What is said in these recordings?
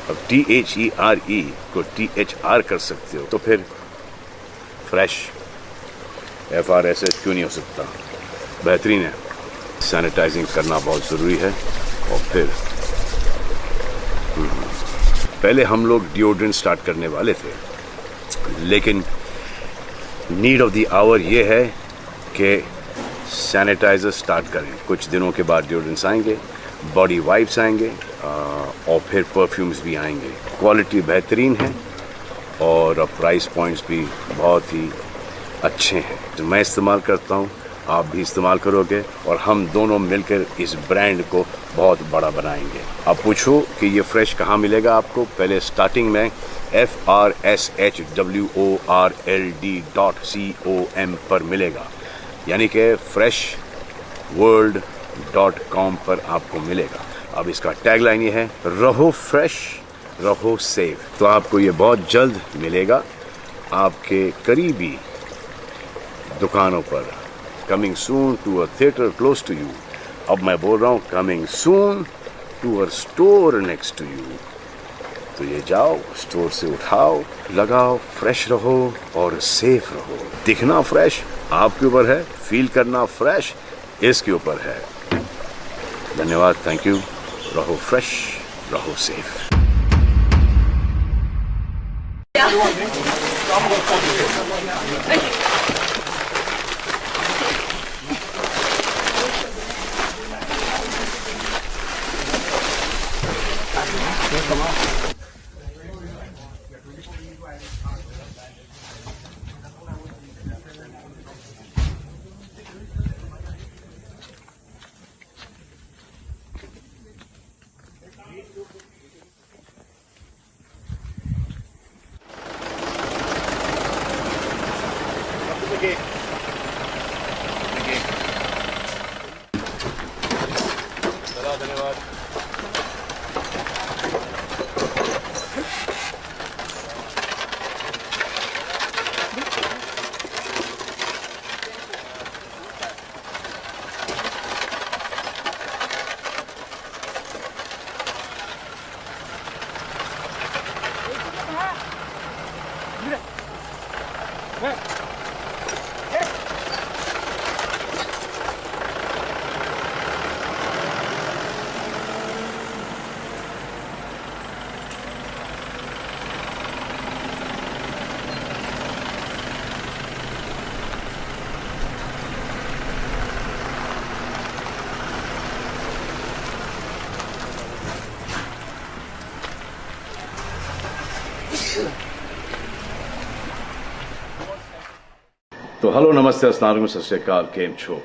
अब THERE को THR कर सकते हो तो फिर फ्रेश FRSH क्यों नहीं हो सकता। बेहतरीन है। सैनिटाइजिंग करना बहुत ज़रूरी है। और फिर पहले हम लोग डिओड्रेंट स्टार्ट करने वाले थे, लेकिन नीड ऑफ द आवर ये है कि सैनिटाइज़र स्टार्ट करें। कुछ दिनों के बाद डिओड्रेंट्स आएंगे, बॉडी वाइप्स आएंगे और फिर परफ्यूम्स भी आएंगे। क्वालिटी बेहतरीन है और प्राइस पॉइंट्स भी बहुत ही अच्छे हैं। तो मैं इस्तेमाल करता हूँ, आप भी इस्तेमाल करोगे और हम दोनों मिलकर इस ब्रांड को बहुत बड़ा बनाएंगे। अब पूछो कि ये फ्रेश कहाँ मिलेगा आपको। पहले स्टार्टिंग में FRSHWORLD.com पर मिलेगा, यानी कि freshworld.com पर आपको मिलेगा। अब इसका टैगलाइन ये है, रहो फ्रेश रहो सेफ। तो आपको ये बहुत जल्द मिलेगा आपके करीबी दुकानों पर। Coming soon to a theatre close to you. अब मैं बोल रहा हूँ coming soon to a store next to you. तो ये जाओ, स्टोर से उठाओ, लगाओ, फ्रेश रहो और सेफ रहो। दिखना फ्रेश आपके ऊपर है, फील करना फ्रेश इसके ऊपर है। धन्यवाद, थैंक यू। रहो फ्रेश रहो सेफ। धन्यवाद। तो हेलो, नमस्ते, अस्सलाम वालेकुम, सत श्री अकाल, केम छो।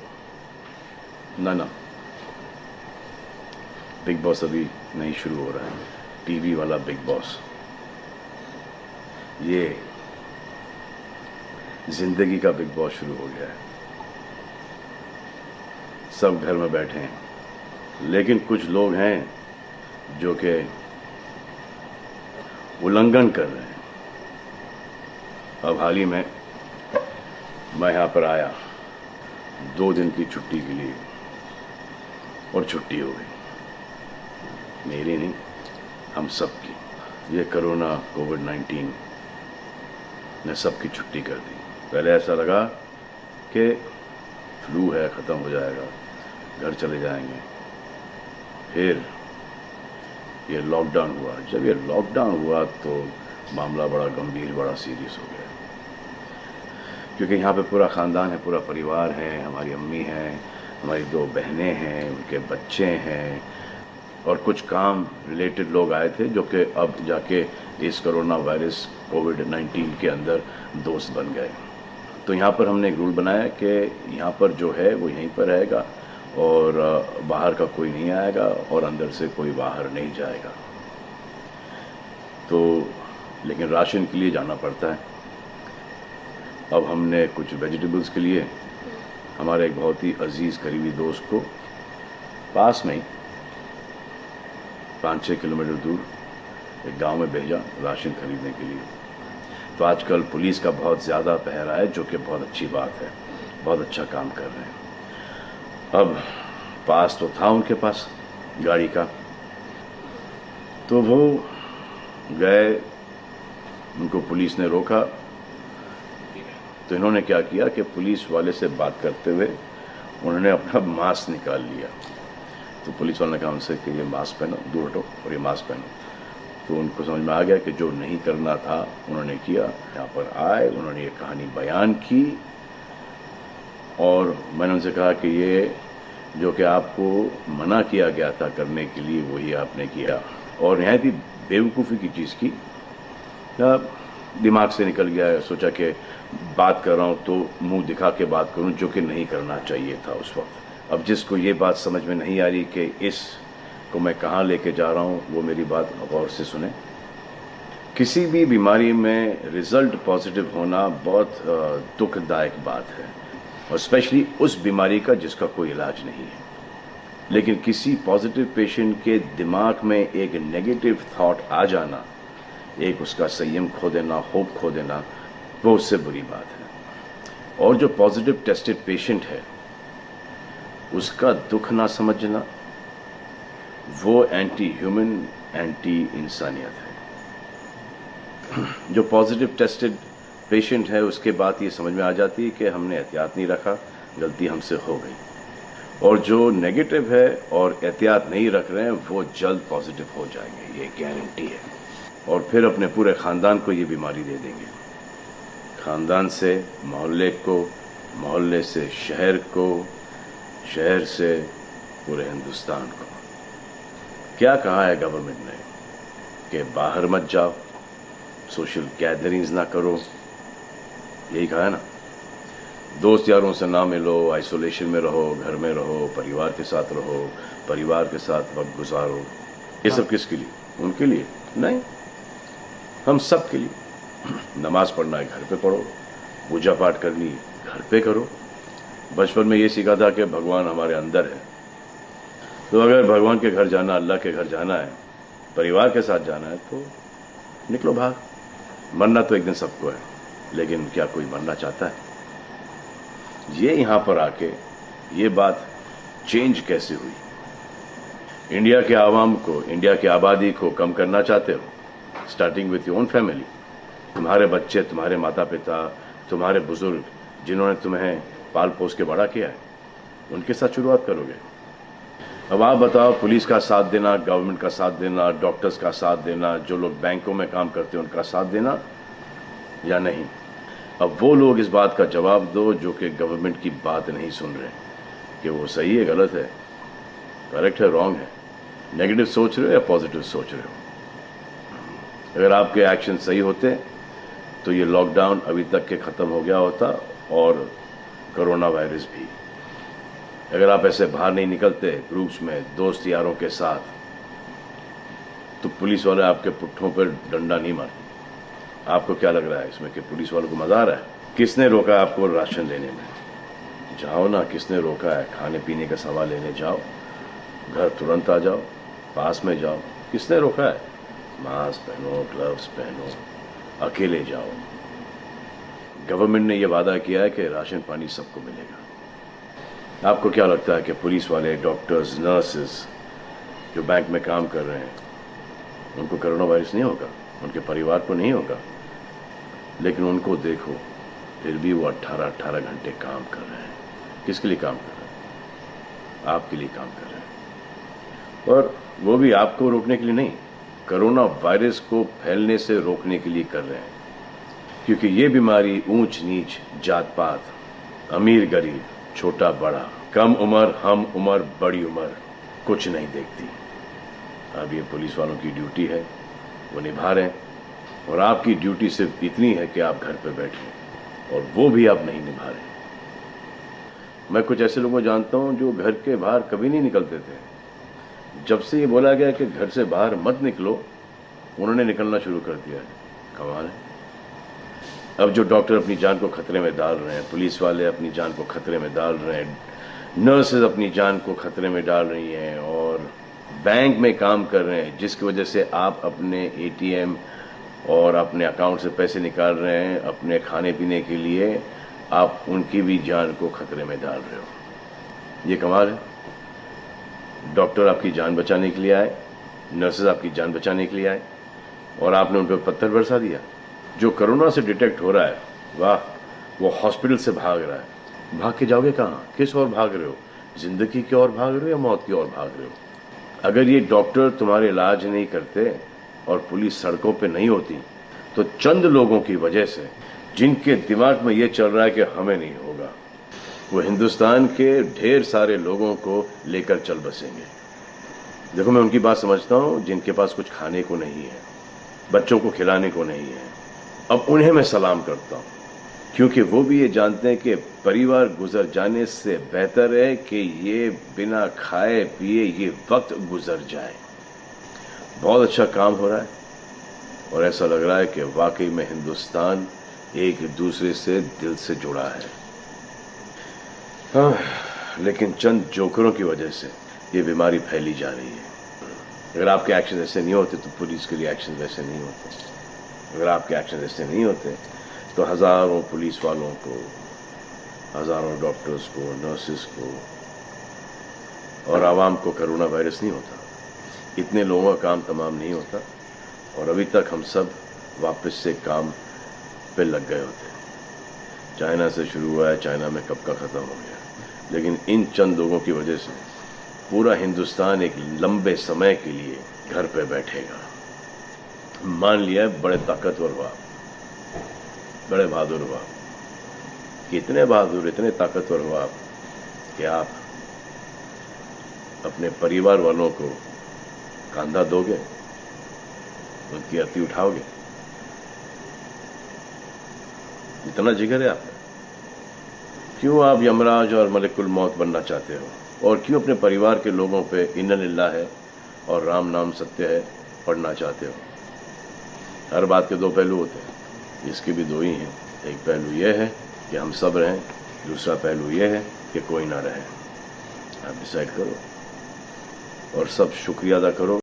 ना बिग बॉस अभी नहीं शुरू हो रहा है। टीवी वाला बिग बॉस, ये जिंदगी का बिग बॉस शुरू हो गया है। सब घर में बैठे हैं, लेकिन कुछ लोग हैं जो कि उल्लंघन कर रहे हैं। अब हाल ही में मैं यहाँ पर आया 2 दिन की छुट्टी के लिए और छुट्टी हो गई। मेरी नहीं, हम सब की। ये कोरोना कोविड-19 ने सबकी छुट्टी कर दी। पहले ऐसा लगा कि फ्लू है, ख़त्म हो जाएगा, घर चले जाएंगे। फिर ये लॉकडाउन हुआ। जब ये लॉकडाउन हुआ तो मामला बड़ा गंभीर, बड़ा सीरियस हो गया, क्योंकि यहाँ पे पूरा ख़ानदान है, पूरा परिवार है। हमारी अम्मी हैं, हमारी 2 बहनें हैं, उनके बच्चे हैं और कुछ काम रिलेटेड लोग आए थे जो कि अब जाके इस कोरोना वायरस कोविड-19 के अंदर दोस्त बन गए। तो यहाँ पर हमने एक रूल बनाया कि यहाँ पर जो है वो यहीं पर रहेगा और बाहर का कोई नहीं आएगा और अंदर से कोई बाहर नहीं जाएगा। तो लेकिन राशन के लिए जाना पड़ता है। अब हमने कुछ वेजिटेबल्स के लिए हमारे एक बहुत ही अजीज़ करीबी दोस्त को पास में ही 5-6 किलोमीटर दूर एक गांव में भेजा राशन खरीदने के लिए। तो आजकल पुलिस का बहुत ज़्यादा पहरा है, जो कि बहुत अच्छी बात है, बहुत अच्छा काम कर रहे हैं। अब पास तो था उनके पास गाड़ी का, तो वो गए, उनको पुलिस ने रोका, तो इन्होंने क्या किया कि पुलिस वाले से बात करते हुए उन्होंने अपना मास्क निकाल लिया। तो पुलिस वाले ने कहा उनसे कि ये मास्क पहनो, दूर हटो और ये मास्क पहनो। तो उनको समझ में आ गया कि जो नहीं करना था उन्होंने किया। यहाँ पर आए, उन्होंने ये कहानी बयान की और मैंने उनसे कहा कि ये जो कि आपको मना किया गया था करने के लिए वही आपने किया, और नहायत ही बेवकूफ़ी की चीज़ की। दिमाग से निकल गया, सोचा कि बात कर रहा हूँ तो मुंह दिखा के बात करूँ, जो कि नहीं करना चाहिए था उस वक्त। अब जिसको ये बात समझ में नहीं आ रही कि इस को मैं कहाँ लेके जा रहा हूँ, वो मेरी बात गौर से सुने। किसी भी बीमारी में रिजल्ट पॉजिटिव होना बहुत दुखदायक बात है, और स्पेशली उस बीमारी का जिसका कोई इलाज नहीं है। लेकिन किसी पॉजिटिव पेशेंट के दिमाग में एक नेगेटिव थॉट आ जाना, एक उसका संयम खो देना, होप खो देना, वो उससे बुरी बात है। और जो पॉजिटिव टेस्टेड पेशेंट है उसका दुख ना समझना, वो एंटी ह्यूमन, एंटी इंसानियत है। जो पॉजिटिव टेस्टेड पेशेंट है उसके बाद ये समझ में आ जाती है कि हमने एहतियात नहीं रखा, गलती हमसे हो गई। और जो नेगेटिव है और एहतियात नहीं रख रहे हैं वो जल्द पॉजिटिव हो जाएंगे, ये गारंटी है। और फिर अपने पूरे ख़ानदान को ये बीमारी दे देंगे, ख़ानदान से मोहल्ले को, मोहल्ले से शहर को, शहर से पूरे हिंदुस्तान को। क्या कहा है गवर्नमेंट ने कि बाहर मत जाओ, सोशल गैदरिंग्स ना करो, यही कहा है ना। दोस्त यारों से ना मिलो, आइसोलेशन में रहो, घर में रहो, परिवार के साथ रहो, परिवार के साथ वक्त गुजारो। ये सब किसके लिए? उनके लिए नहीं, हम सब के लिए। नमाज पढ़ना है घर पे पढ़ो, पूजा पाठ करनी है घर पे करो। बचपन में ये सीखा था कि भगवान हमारे अंदर है, तो अगर भगवान के घर जाना, अल्लाह के घर जाना है, परिवार के साथ जाना है तो निकलो बाहर। मरना तो एक दिन सबको है, लेकिन क्या कोई मरना चाहता है? ये यहाँ पर आके ये बात चेंज कैसे हुई? इंडिया के आवाम को, इंडिया की आबादी को कम करना चाहते हो, starting with your own family. तुम्हारे बच्चे, तुम्हारे माता पिता, तुम्हारे बुजुर्ग जिन्होंने तुम्हें पाल पोस के बड़ा किया है, उनके साथ शुरुआत करोगे। अब आप बताओ, पुलिस का साथ देना, गवर्नमेंट का साथ देना, डॉक्टर्स का साथ देना, जो लोग बैंकों में काम करते हैं उनका साथ देना या नहीं? अब वो लोग इस बात का जवाब दो जो कि गवर्नमेंट की बात नहीं सुन रहे कि वो सही है, गलत है, करेक्ट है, रॉन्ग है, नेगेटिव सोच रहे हो या पॉजिटिव सोच रहे हो। अगर आपके एक्शन सही होते तो ये लॉकडाउन अभी तक के ख़त्म हो गया होता, और कोरोना वायरस भी। अगर आप ऐसे बाहर नहीं निकलते ग्रुप्स में, दोस्त यारों के साथ, तो पुलिस वाले आपके पुट्ठों पर डंडा नहीं मारते। आपको क्या लग रहा है इसमें कि पुलिस वालों को मजा आ रहा है? किसने रोका है आपको राशन लेने में? जाओ ना, किसने रोका है? खाने पीने का सामान लेने जाओ, घर तुरंत आ जाओ, पास में जाओ, किसने रोका है? मास्क पहनो, ग्लव्स पहनो, अकेले जाओ। गवर्नमेंट ने यह वादा किया है कि राशन पानी सबको मिलेगा। आपको क्या लगता है कि पुलिस वाले, डॉक्टर्स, नर्सेस जो बैंक में काम कर रहे हैं, उनको कोरोना वायरस नहीं होगा? उनके परिवार को नहीं होगा? लेकिन उनको देखो, फिर भी वो 18-18 घंटे काम कर रहे हैं। किसके लिए काम कर रहे हैं? आपके लिए काम कर रहे हैं। और वो भी आपको रोकने के लिए नहीं, कोरोना वायरस को फैलने से रोकने के लिए कर रहे हैं। क्योंकि ये बीमारी ऊंच नीच, जात पात, अमीर गरीब, छोटा बड़ा, कम उम्र, हम उम्र, बड़ी उम्र कुछ नहीं देखती। अब ये पुलिस वालों की ड्यूटी है, वो निभा रहे हैं, और आपकी ड्यूटी सिर्फ इतनी है कि आप घर पे बैठें, और वो भी आप नहीं निभा रहे। मैं कुछ ऐसे लोगों को जानता हूं जो घर के बाहर कभी नहीं निकलते थे। जब से ये बोला गया कि घर से बाहर मत निकलो, उन्होंने निकलना शुरू कर दिया है। कमाल है। अब जो डॉक्टर अपनी जान को खतरे में डाल रहे हैं, पुलिस वाले अपनी जान को खतरे में डाल रहे हैं, नर्सेज अपनी जान को खतरे में डाल रही हैं, और बैंक में काम कर रहे हैं, जिसकी वजह से आप अपने एटीएम और अपने अकाउंट से पैसे निकाल रहे हैं अपने खाने पीने के लिए, आप उनकी भी जान को खतरे में डाल रहे हो। ये कमाल है। डॉक्टर आपकी जान बचाने के लिए आए, नर्सेज आपकी जान बचाने के लिए आए, और आपने उन पर पत्थर बरसा दिया। जो कोरोना से डिटेक्ट हो रहा है, वाह, वो हॉस्पिटल से भाग रहा है। भाग के जाओगे कहाँ? किस ओर भाग रहे हो? जिंदगी की ओर भाग रहे हो या मौत की ओर भाग रहे हो? अगर ये डॉक्टर तुम्हारे इलाज नहीं करते और पुलिस सड़कों पे नहीं होती, तो चंद लोगों की वजह से, जिनके दिमाग में ये चल रहा है कि हमें नहीं होगा, वो हिंदुस्तान के ढेर सारे लोगों को लेकर चल बसेंगे। देखो, मैं उनकी बात समझता हूं जिनके पास कुछ खाने को नहीं है, बच्चों को खिलाने को नहीं है। अब उन्हें मैं सलाम करता हूं, क्योंकि वो भी ये जानते हैं कि परिवार गुजर जाने से बेहतर है कि ये बिना खाए पिए ये वक्त गुजर जाए। बहुत अच्छा काम हो रहा है और ऐसा लग रहा है कि वाकई में हिंदुस्तान एक दूसरे से दिल से जुड़ा है। हाँ, लेकिन चंद जोकरों की वजह से ये बीमारी फैली जा रही है। अगर आपके एक्शन ऐसे नहीं होते तो पुलिस के लिए एक्शन वैसे नहीं होते। अगर आपके एक्शन ऐसे नहीं होते तो हजारों पुलिस वालों को, हजारों डॉक्टर्स को, नर्सेस को और आवाम को कोरोना वायरस नहीं होता। इतने लोगों का काम तमाम नहीं होता और अभी तक हम सब वापस से काम पे लग गए होते। चाइना से शुरू हुआ है, चाइना में कब का खत्म हो गया, लेकिन इन चंद लोगों की वजह से पूरा हिंदुस्तान एक लंबे समय के लिए घर पे बैठेगा। मान लिया बड़े ताकतवर हुआ, बड़े बहादुर हुआ, कितने बहादुर, इतने ताकतवर हुआ कि आप अपने परिवार वालों को कंधा दोगे, उनकी अर्थी उठाओगे। इतना जिगर है आप में? क्यों आप यमराज और मलिकुल मौत बनना चाहते हो? और क्यों अपने परिवार के लोगों पे इन्ना लिल्लाह है और राम नाम सत्य है पढ़ना चाहते हो? हर बात के दो पहलू होते हैं, इसके भी दो ही हैं। एक पहलू यह है कि हम सब रहें, दूसरा पहलू यह है कि कोई ना रहे। आप डिसाइड करो और सब शुक्रिया अदा करो।